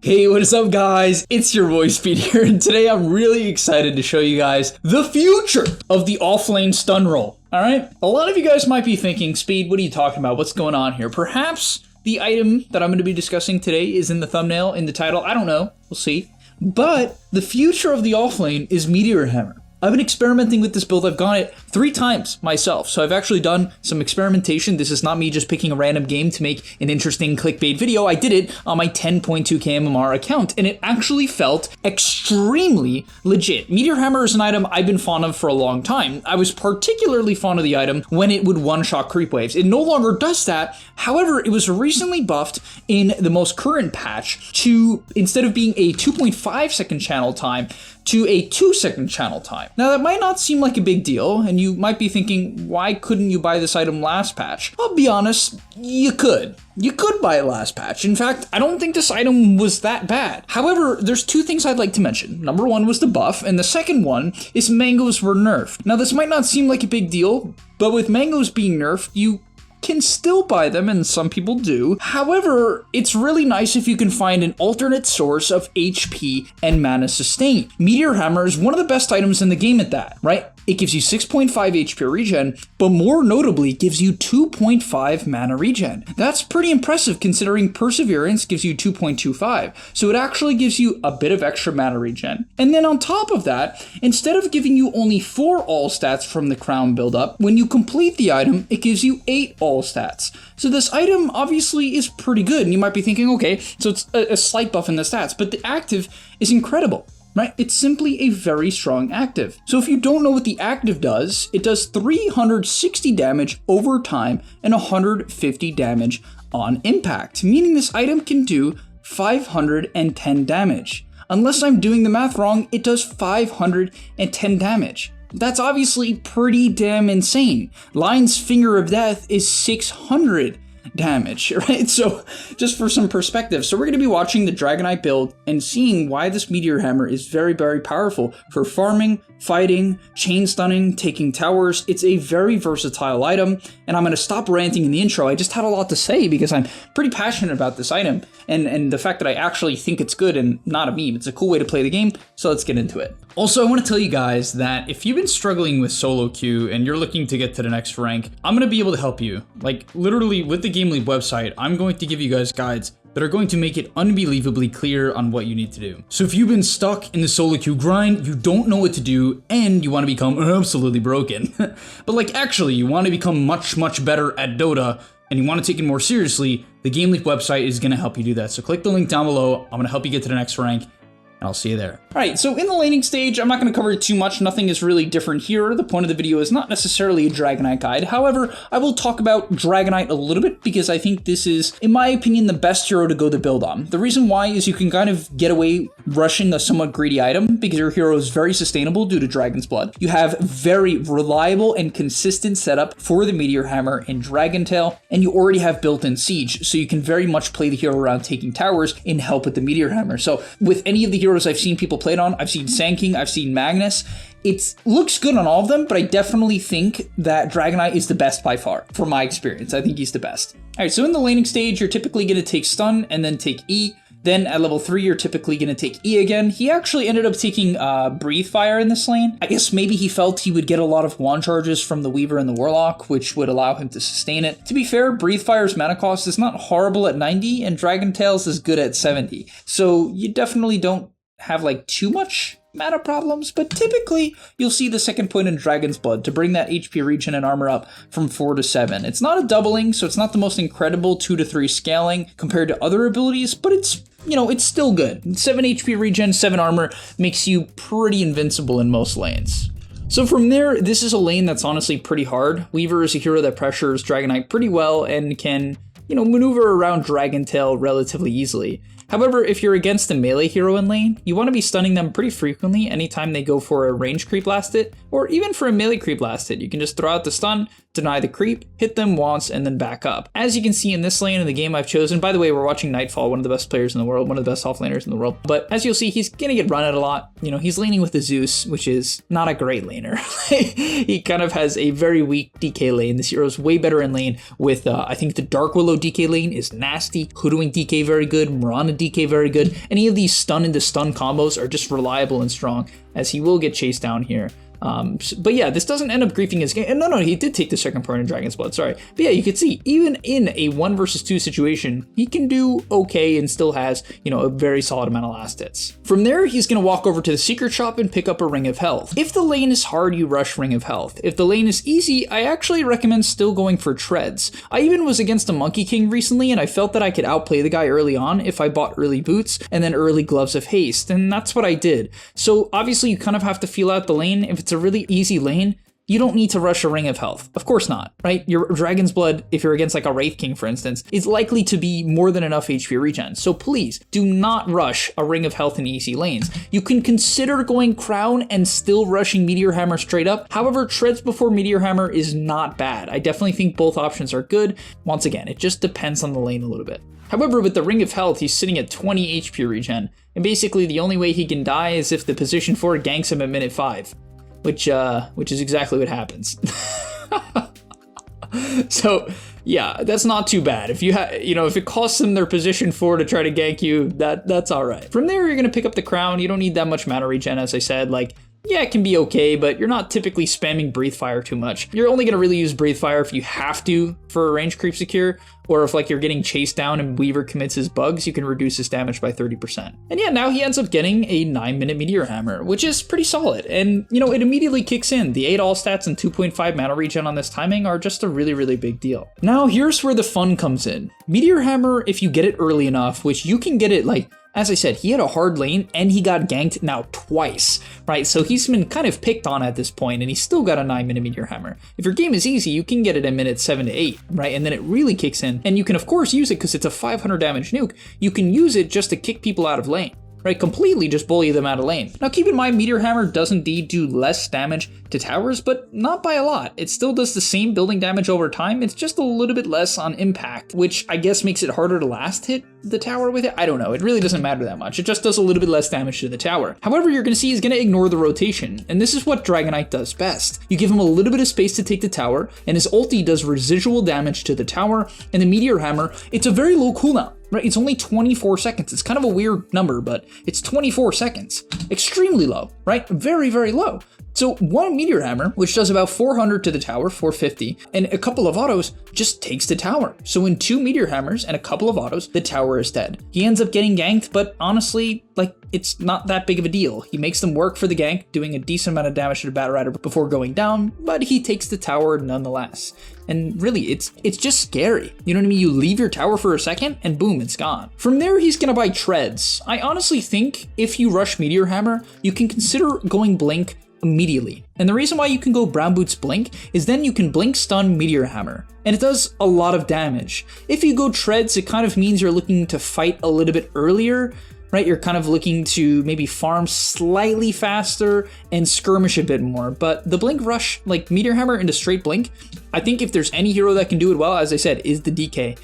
Hey, what is up guys? It's your boy Speed here, and today I'm really excited to show you guys the future of the Offlane stun roll. Alright? A lot of you guys might be thinking, Speed, what are you talking about? What's going on here? Perhaps the item that I'm going to be discussing today is in the thumbnail, in the title. I don't know. We'll see. But the future of the Offlane is Meteor Hammer. I've been experimenting with this build. I've gone it 3 times myself. So I've actually done some experimentation. This is not me just picking a random game to make an interesting clickbait video. I did it on my 10.2k MMR account, and it actually felt extremely legit. Meteor Hammer is an item I've been fond of for a long time. I was particularly fond of the item when it would one-shot creep waves. It no longer does that. However, it was recently buffed in the most current patch to, instead of being a 2.5 second channel time, to a 2-second channel time. Now that might not seem like a big deal, and you might be thinking, why couldn't you buy this item last patch? I'll be honest, you could. You could buy it last patch. In fact, I don't think this item was that bad. However, there's 2 things I'd like to mention. Number 1 was the buff, and the second one is mangoes were nerfed. Now this might not seem like a big deal, but with mangoes being nerfed, you can still buy them, and some people do. However, it's really nice if you can find an alternate source of HP and mana sustain. Meteor Hammer is one of the best items in the game at that, right? It gives you 6.5 HP regen, but more notably gives you 2.5 mana regen. That's pretty impressive considering Perseverance gives you 2.25, so it actually gives you a bit of extra mana regen. And then on top of that, instead of giving you only 4 all stats from the crown buildup, when you complete the item, it gives you 8 all stats. So this item obviously is pretty good, and you might be thinking, okay, so it's a slight buff in the stats, but the active is incredible. Right? It's simply a very strong active. So if you don't know what the active does, it does 360 damage over time and 150 damage on impact, meaning this item can do 510 damage. Unless I'm doing the math wrong, it does 510 damage. That's obviously pretty damn insane. Lion's Finger of Death is 600 damage, right? So just for some perspective, so we're going to be watching the Dragonite build and seeing why this Meteor Hammer is very, very powerful for farming, fighting, chain stunning, taking towers. It's a very versatile item, and I'm going to stop ranting in the intro. I just had a lot to say because I'm pretty passionate about this item and the fact that I actually think it's good and not a meme. It's a cool way to play the game, so let's get into it. Also, I want to tell you guys that if you've been struggling with solo queue and you're looking to get to the next rank, I'm going to be able to help you. Like literally with the Game Leap website, I'm going to give you guys guides that are going to make it unbelievably clear on what you need to do. So if you've been stuck in the solo queue grind, you don't know what to do, and you want to become absolutely broken, but like actually you want to become much better at Dota, and you want to take it more seriously, the Game Leap website is going to help you do that. So click the link down below. I'm going to help you get to the next rank, and I'll see you there. All right, so in the laning stage, I'm not going to cover too much. Nothing is really different here. The point of the video is not necessarily a Dragonite guide. However, I will talk about Dragonite a little bit because I think this is, in my opinion, the best hero to go to build on. The reason why is you can kind of get away rushing a somewhat greedy item because your hero is very sustainable due to Dragon's Blood. You have very reliable and consistent setup for the Meteor Hammer and Dragon Tail, and you already have built-in Siege, so you can very much play the hero around taking towers and help with the Meteor Hammer. So with any of the heroes I've seen people play it on, I've seen Sand King, I've seen Magnus. It looks good on all of them, but I definitely think that Dragonite is the best by far, from my experience. I think he's the best. All right, so in the laning stage, you're typically going to take stun and then take E. Then at level 3, you're typically going to take E again. He actually ended up taking Breathe Fire in this lane. I guess maybe he felt he would get a lot of wand charges from the Weaver and the Warlock, which would allow him to sustain it. To be fair, Breathe Fire's mana cost is not horrible at 90, and Dragon Tails is good at 70. So you definitely don't have like too much mana problems, but typically you'll see the second point in Dragon's Blood to bring that HP regen and armor up from 4 to 7. It's not a doubling, so it's not the most incredible 2 to 3 scaling compared to other abilities, but it's, you know, it's still good. 7 HP regen, 7 armor makes you pretty invincible in most lanes. So from there, this is a lane that's honestly pretty hard. Weaver is a hero that pressures Dragonite pretty well and can, you know, maneuver around Dragon Tail relatively easily. However, if you're against a melee hero in lane, you want to be stunning them pretty frequently anytime they go for a range creep last hit, or even for a melee creep last hit. You can just throw out the stun, deny the creep, hit them once, and then back up. As you can see in this lane in the game I've chosen, by the way, we're watching Nightfall, one of the best players in the world, one of the best offlaners in the world. But as you'll see, he's gonna get run at a lot. You know, he's laning with the Zeus, which is not a great laner. He kind of has a very weak DK lane. This hero's way better in lane with, I think the Dark Willow DK lane is nasty, Hoodwink DK very good, Mirana DK very good. Any of these stun into stun combos are just reliable and strong, as he will get chased down here. But yeah, this doesn't end up griefing his game. And no, he did take the second point in Dragon's Blood, sorry. But yeah, you can see, even in a 1 versus 2 situation, he can do okay and still has, you know, a very solid amount of last hits. From there, he's going to walk over to the Secret Shop and pick up a Ring of Health. If the lane is hard, you rush Ring of Health. If the lane is easy, I actually recommend still going for Treads. I even was against a Monkey King recently, and I felt that I could outplay the guy early on if I bought early boots and then early Gloves of Haste, and that's what I did. So obviously, you kind of have to feel out the lane. If it's a really easy lane, you don't need to rush a Ring of Health. Of course not, right? Your Dragon's Blood, if you're against like a Wraith King, for instance, is likely to be more than enough HP regen. So please do not rush a Ring of Health in easy lanes. You can consider going Crown and still rushing Meteor Hammer straight up. However, Treads before Meteor Hammer is not bad. I definitely think both options are good. Once again, it just depends on the lane a little bit. However, with the Ring of Health, he's sitting at 20 HP regen, and basically the only way he can die is if the position 4 ganks him at minute 5. Which is exactly what happens. So yeah, that's not too bad. If if it costs them their position 4 to try to gank you, that's all right. From there, you're gonna pick up the crown. You don't need that much mana regen, as I said. Like, yeah, it can be okay, but you're not typically spamming Breathe Fire too much. You're only gonna really use Breathe Fire if you have to for a range creep secure, or if like you're getting chased down and Weaver commits his bugs, you can reduce his damage by 30%. And yeah, now he ends up getting a 9-minute Meteor Hammer, which is pretty solid. And you know, it immediately kicks in. The 8 all stats and 2.5 mana regen on this timing are just a really, really big deal. Now here's where the fun comes in. Meteor Hammer, if you get it early enough, which you can get it like, as I said, he had a hard lane and he got ganked now twice, right? So he's been kind of picked on at this point, and he's still got a 9-minute Meteor Hammer. If your game is easy, you can get it in minutes 7 to 8, right? And then it really kicks in, and you can of course use it because it's a 500 damage nuke. You can use it just to kick people out of lane, right? Completely just bully them out of lane. Now keep in mind, Meteor Hammer does indeed do less damage to towers, but not by a lot. It still does the same building damage over time. It's just a little bit less on impact, which I guess makes it harder to last hit the tower with it. I don't know. It really doesn't matter that much. It just does a little bit less damage to the tower. However, you're going to see he's going to ignore the rotation, and this is what Dragonite does best. You give him a little bit of space to take the tower, and his ulti does residual damage to the tower, and the Meteor Hammer, it's a very low cooldown. Right, it's only 24 seconds. It's kind of a weird number, but it's 24 seconds. Extremely low, right? Very, very low. So one Meteor Hammer, which does about 400 to the tower, 450, and a couple of autos just takes the tower. So in 2 Meteor Hammers and a couple of autos, the tower is dead. He ends up getting ganked, but honestly, like, it's not that big of a deal. He makes them work for the gank, doing a decent amount of damage to the Bat Rider before going down, but he takes the tower nonetheless. And really, it's just scary. You know what I mean? You leave your tower for a second and boom, it's gone. From there, he's gonna buy Treads. I honestly think if you rush Meteor Hammer, you can consider going Blink immediately. And the reason why you can go Brown Boots Blink is then you can Blink Stun Meteor Hammer, and it does a lot of damage. If you go Treads, it kind of means you're looking to fight a little bit earlier, right? You're kind of looking to maybe farm slightly faster and skirmish a bit more. But the Blink Rush, like Meteor Hammer into straight Blink, I think if there's any hero that can do it well, as I said, is the DK,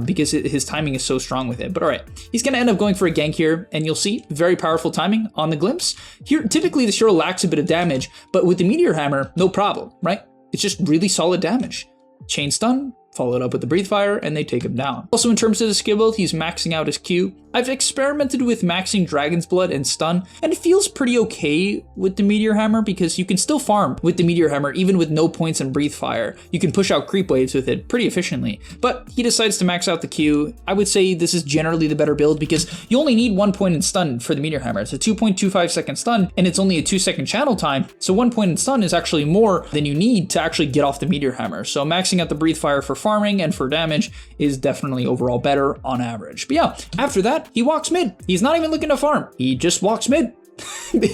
because his timing is so strong with it. But all right, he's going to end up going for a gank here, and you'll see very powerful timing on the glimpse. Here, typically this hero lacks a bit of damage, but with the Meteor Hammer, no problem, right? It's just really solid damage. Chain Stun, followed up with the Breathe Fire, and they take him down. Also, in terms of the skill build, he's maxing out his Q. I've experimented with maxing Dragon's Blood and Stun, and it feels pretty okay with the Meteor Hammer because you can still farm with the Meteor Hammer even with no points in Breathe Fire. You can push out creep waves with it pretty efficiently, but he decides to max out the Q. I would say this is generally the better build because you only need 1 point in stun for the Meteor Hammer. It's a 2.25 second stun, and it's only a 2-second channel time, so 1 point in stun is actually more than you need to actually get off the Meteor Hammer. So maxing out the Breathe Fire for farming and for damage is definitely overall better on average. But yeah, after that, he walks mid. He's not even looking to farm. He just walks mid.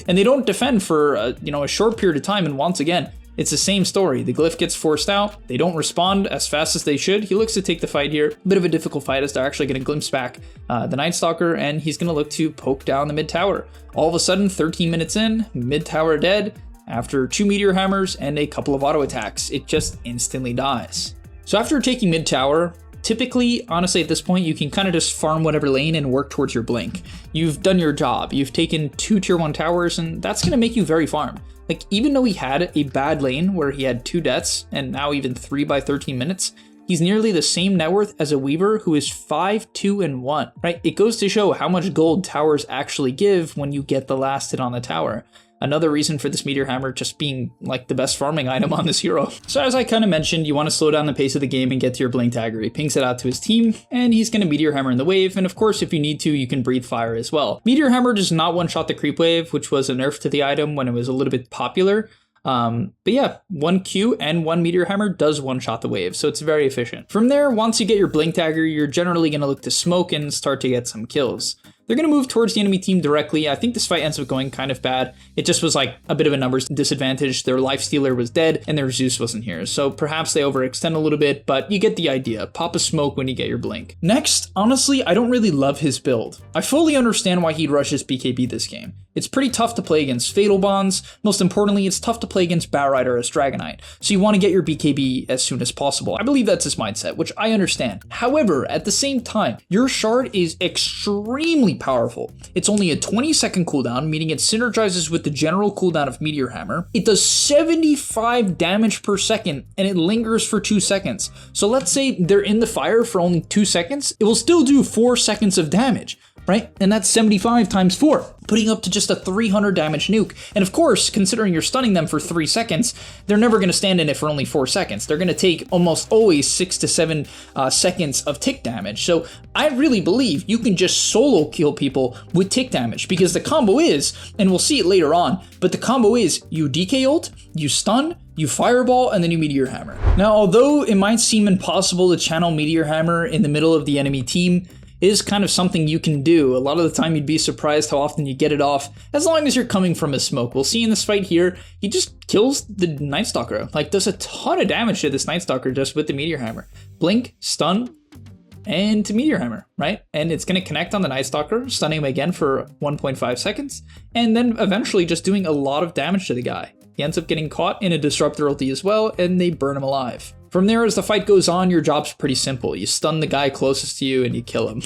And they don't defend for a short period of time, and once again, it's the same story. The glyph gets forced out. They don't respond as fast as they should. He looks to take the fight here. A bit of a difficult fight as they're actually going to glimpse back the Night Stalker, and he's going to look to poke down the mid tower. All of a sudden, 13 minutes in, mid tower dead. After 2 meteor hammers and a couple of auto attacks, it just instantly dies. So after taking mid tower, typically, honestly, at this point, you can kind of just farm whatever lane and work towards your blink. You've done your job. You've taken 2 tier 1 towers, and that's going to make you very farm. Like, even though he had a bad lane where he had 2 deaths and now even 3 by 13 minutes, he's nearly the same net worth as a Weaver who is 5, 2, and 1, right? It goes to show how much gold towers actually give when you get the last hit on the tower. Another reason for this meteor hammer just being like the best farming item on this hero. So as I kind of mentioned, you want to slow down the pace of the game and get to your blink dagger. He pings it out to his team, and he's going to meteor hammer in the wave. And of course, if you need to, you can breathe fire as well. Meteor hammer does not one-shot the creep wave, which was a nerf to the item when it was a little bit popular. But yeah, 1 Q and 1 meteor hammer does one-shot the wave, so it's very efficient. From there, once you get your blink dagger, you're generally going to look to smoke and start to get some kills. They're going to move towards the enemy team directly. I think this fight ends up going kind of bad. It just was like a bit of a numbers disadvantage. Their lifestealer was dead and their Zeus wasn't here. So perhaps they overextend a little bit, but you get the idea. Pop a smoke when you get your blink. Next, honestly, I don't really love his build. I fully understand why he'd rush his BKB this game. It's pretty tough to play against Fatal Bonds. Most importantly, it's tough to play against Batrider as Dragonite. So you want to get your BKB as soon as possible. I believe that's his mindset, which I understand. However, at the same time, your shard is extremely powerful. It's only a 20-second cooldown, meaning it synergizes with the general cooldown of Meteor Hammer. It does 75 damage per second, and it lingers for 2 seconds. So let's say they're in the fire for only 2 seconds, it will still do 4 seconds of damage, right? And that's 75 times 4, putting up to just a 300 damage nuke. And of course, considering you're stunning them for 3 seconds, they're never going to stand in it for only 4 seconds. They're going to take almost always 6 to 7 seconds of tick damage. So I really believe you can just solo kill people with tick damage, because the combo is, and we'll see it later on, but the combo is you DK ult, you stun, you fireball, and then you meteor hammer. Now, although it might seem impossible to channel meteor hammer in the middle of the enemy team, is kind of something you can do. A lot of the time you'd be surprised how often you get it off, as long as you're coming from his smoke. We'll see in this fight here, he just kills the Night Stalker. Like, does a ton of damage to this Night Stalker just with the Meteor Hammer. Blink, stun, and to Meteor Hammer, right? And it's going to connect on the Night Stalker, stunning him again for 1.5 seconds, and then eventually just doing a lot of damage to the guy. He ends up getting caught in a Disruptor ulti as well, and they burn him alive. From there, as the fight goes on, your job's pretty simple. You stun the guy closest to you and you kill him.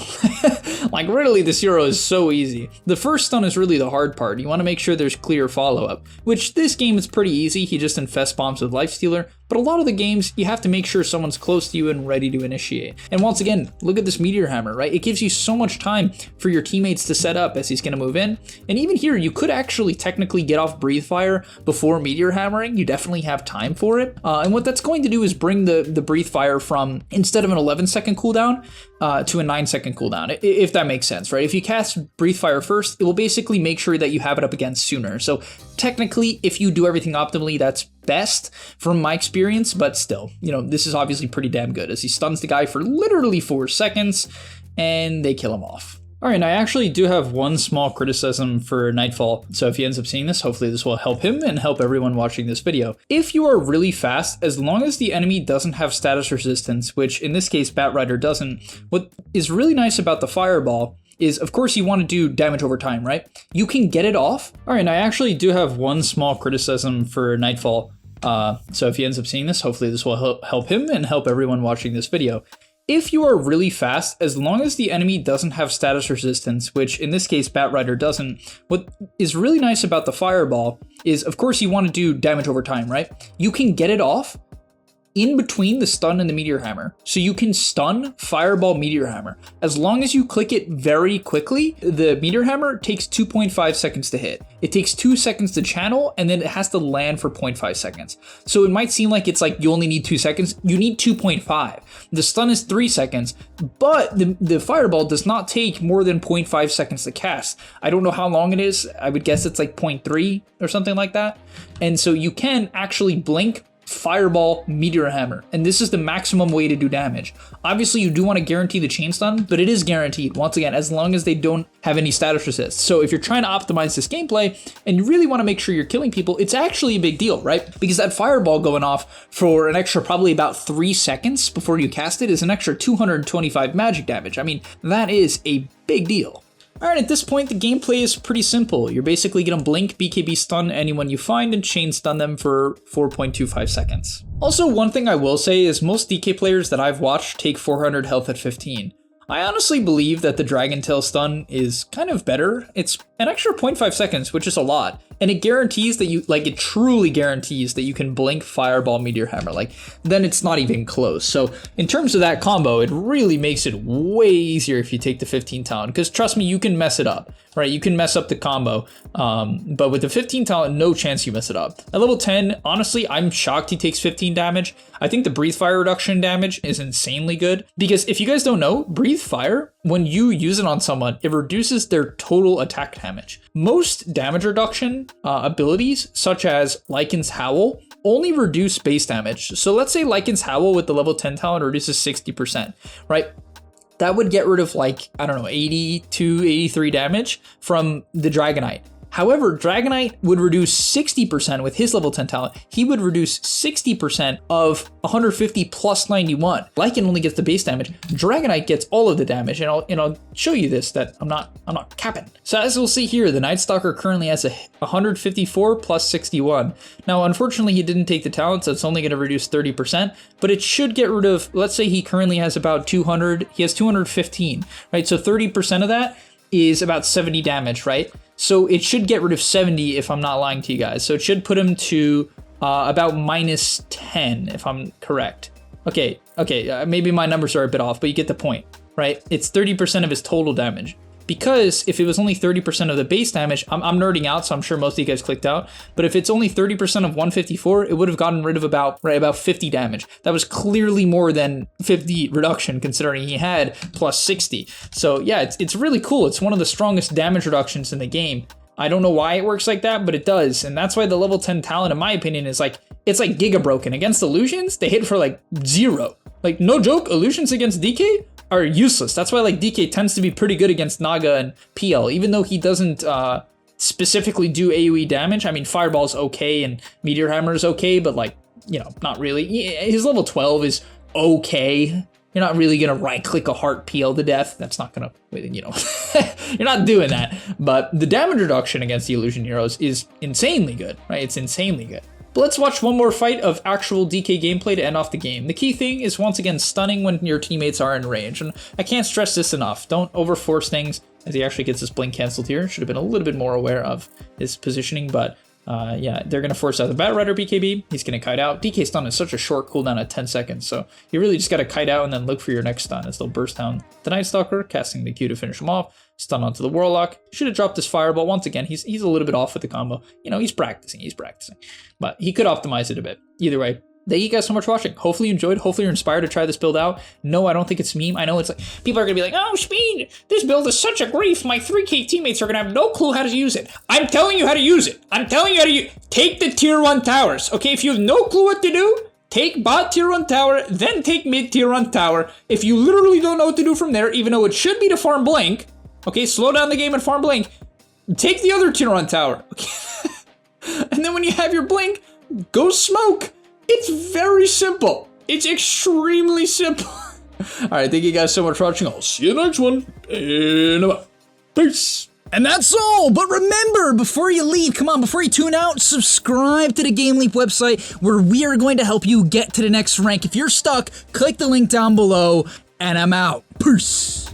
Like, really, this hero is so easy. The first stun is really the hard part. You want to make sure there's clear follow-up, which this game is pretty easy. He just infests bombs with Lifestealer. But a lot of the games, you have to make sure someone's close to you and ready to initiate. And once again, look at this Meteor Hammer, right? It gives you so much time for your teammates to set up as he's going to move in. And even here, you could actually technically get off Breathe Fire before Meteor Hammering. You definitely have time for it. And what that's going to do is bring the Breathe Fire from, instead of an 11-second cooldown, to a 9-second cooldown, if that makes sense, right? If you cast Breathe Fire first, it will basically make sure that you have it up again sooner. So technically, if you do everything optimally, that's best from my experience, but still, you know, this is obviously pretty damn good as he stuns the guy for literally 4 seconds and they kill him off. All right, I actually do have one small criticism for Nightfall, so if he ends up seeing this, hopefully this will help him and help everyone watching this video. If you are really fast, as long as the enemy doesn't have status resistance, which in this case Batrider doesn't, what is really nice about the Fireball is, of course, you want to do damage over time, right? You can get it off. All right, I actually do have one small criticism for Nightfall, so if he ends up seeing this, hopefully this will help him and help everyone watching this video. If you are really fast, as long as the enemy doesn't have status resistance, which in this case Batrider doesn't, what is really nice about the Fireball is, of course, you want to do damage over time, right? You can get it off in between the stun and the Meteor Hammer. So you can stun, Fireball, Meteor Hammer. As long as you click it very quickly, the Meteor Hammer takes 2.5 seconds to hit. It takes 2 seconds to channel, and then it has to land for 0.5 seconds. So it might seem like it's like you only need 2 seconds. You need 2.5. The stun is 3 seconds, but the Fireball does not take more than 0.5 seconds to cast. I don't know how long it is. I would guess it's like 0.3 or something like that. And so you can actually blink, Fireball, Meteor Hammer, and this is the maximum way to do damage. Obviously, you do want to guarantee the chain stun, but it is guaranteed, once again, as long as they don't have any status resist. So if you're trying to optimize this gameplay, and you really want to make sure you're killing people, it's actually a big deal, right? Because that Fireball going off for an extra probably about 3 seconds before you cast it is an extra 225 magic damage. I mean, that is a big deal. Alright, at this point, the gameplay is pretty simple. You're basically gonna blink, BKB stun anyone you find, and chain stun them for 4.25 seconds. Also, one thing I will say is most DK players that I've watched take 400 health at 15. I honestly believe that the Dragon Tail stun is kind of better. It's an extra 0.5 seconds, which is a lot. And it guarantees that you, like, it truly guarantees that you can blink, Fireball, Meteor Hammer. Like, then it's not even close. So in terms of that combo, it really makes it way easier if you take the 15 talent. Because trust me, you can mess it up, right? You can mess up the combo. But with the 15 talent, no chance you mess it up. At level 10, honestly, I'm shocked he takes 15 damage. I think the Breathe Fire reduction damage is insanely good. Because if you guys don't know, Breathe Fire, when you use it on someone, it reduces their total attack damage. Most damage reduction abilities, such as Lycan's Howl, only reduce base damage. So let's say Lycan's Howl with the level 10 talent reduces 60%, right? That would get rid of, like, I don't know, 82, 83 damage from the Dragonite. However, Dragonite would reduce 60% with his level 10 talent. He would reduce 60% of 150 plus 91. Lycan only gets the base damage. Dragonite gets all of the damage, and I'll show you this, that I'm not capping. So as we'll see here, the Night Stalker currently has a 154 plus 61. Now, unfortunately, he didn't take the talent, so it's only going to reduce 30%, but it should get rid of, let's say he currently has about 200, he has 215, right? So 30% of that is about 70 damage, right? So it should get rid of 70 if I'm not lying to you guys. So it should put him to about minus 10 if I'm correct. Okay, maybe my numbers are a bit off, but you get the point, right? It's 30% of his total damage. Because if it was only 30% of the base damage, I'm nerding out, so I'm sure most of you guys clicked out, but if it's only 30% of 154, it would have gotten rid of about 50 damage. That was clearly more than 50 reduction, considering he had plus 60. So yeah, it's really cool. It's one of the strongest damage reductions in the game. I don't know why it works like that, but it does. And that's why the level 10 talent, in my opinion, is like, it's like Giga Broken. Against illusions, they hit for like 0. Like, no joke, illusions against DK are useless. That's why, like, DK tends to be pretty good against Naga and PL, even though he doesn't specifically do AoE damage. I mean, Fireball's okay and Meteor Hammer is okay, but, like, you know, not really. His level 12 is okay. You're not really gonna right-click a heart PL to death. That's not gonna, you know, you're not doing that. But the damage reduction against the illusion heroes is insanely good, right? It's insanely good. But let's watch one more fight of actual DK gameplay to end off the game. The key thing is, once again, stunning when your teammates are in range. And I can't stress this enough. Don't overforce things, as he actually gets his blink canceled here. Should have been a little bit more aware of his positioning, but yeah, they're going to force out the Battle Rider BKB. He's going to kite out. DK stun is such a short cooldown at 10 seconds, so you really just got to kite out and then look for your next stun, as they'll burst down the Night Stalker, casting the Q to finish him off. Stun onto the Warlock. Should have dropped his Fireball. Once again, he's a little bit off with the combo. You know, he's practicing. But he could optimize it a bit. Either way, thank you guys so much for watching. Hopefully you enjoyed. Hopefully you're inspired to try this build out. No, I don't think it's meme. I know it's like, people are going to be like, oh, Speed, this build is such a grief. My 3K teammates are going to have no clue how to use it. I'm telling you how to use it. Take the tier 1 towers. Okay, if you have no clue what to do, take bot tier 1 tower, then take mid tier 1 tower. If you literally don't know what to do from there, even though it should be to farm Blink, okay, slow down the game and farm Blink, take the other tier 1 tower. Okay? And then when you have your Blink, go smoke. It's very simple. It's extremely simple. All right, thank you guys so much for watching. I'll see you next one. In a bit. Peace. And that's all. But remember, before you leave, before you tune out, subscribe to the Game Leap website, where we are going to help you get to the next rank. If you're stuck, click the link down below, and I'm out. Peace.